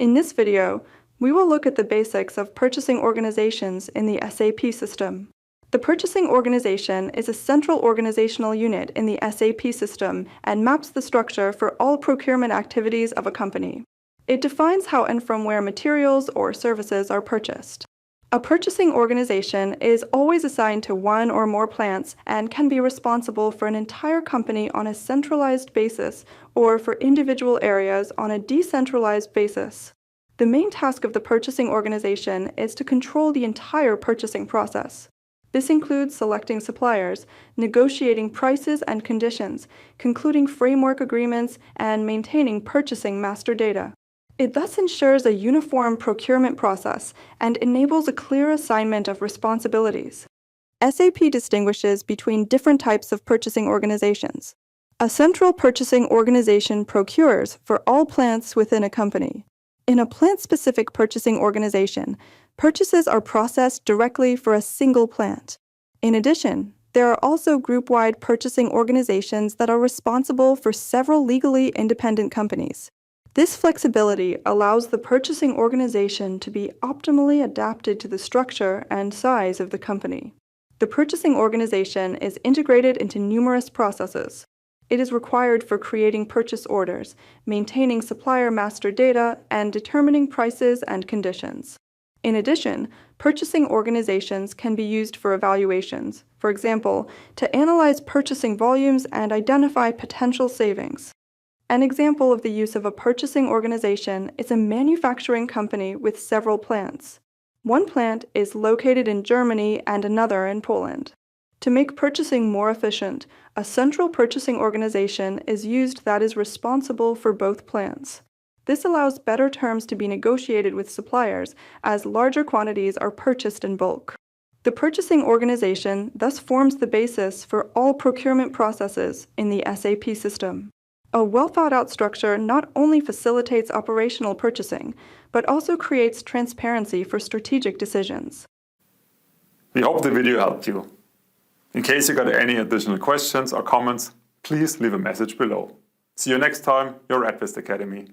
In this video, we will look at the basics of purchasing organizations in the SAP system. The purchasing organization is a central organizational unit in the SAP system and maps the structure for all procurement activities of a company. It defines how and from where materials or services are purchased. A purchasing organization is always assigned to one or more plants and can be responsible for an entire company on a centralized basis or for individual areas on a decentralized basis. The main task of the purchasing organization is to control the entire purchasing process. This includes selecting suppliers, negotiating prices and conditions, concluding framework agreements, and maintaining purchasing master data. It thus ensures a uniform procurement process and enables a clear assignment of responsibilities. SAP distinguishes between different types of purchasing organizations. A central purchasing organization procures for all plants within a company. In a plant-specific purchasing organization, purchases are processed directly for a single plant. In addition, there are also group-wide purchasing organizations that are responsible for several legally independent companies. This flexibility allows the purchasing organization to be optimally adapted to the structure and size of the company. The purchasing organization is integrated into numerous processes. It is required for creating purchase orders, maintaining supplier master data, and determining prices and conditions. In addition, purchasing organizations can be used for evaluations, for example, to analyze purchasing volumes and identify potential savings. An example of the use of a purchasing organization is a manufacturing company with several plants. One plant is located in Germany and another in Poland. To make purchasing more efficient, a central purchasing organization is used that is responsible for both plants. This allows better terms to be negotiated with suppliers as larger quantities are purchased in bulk. The purchasing organization thus forms the basis for all procurement processes in the SAP system. A well-thought-out structure not only facilitates operational purchasing, but also creates transparency for strategic decisions. We hope the video helped you. In case you got any additional questions or comments, please leave a message below. See you next time, your advist-Academy.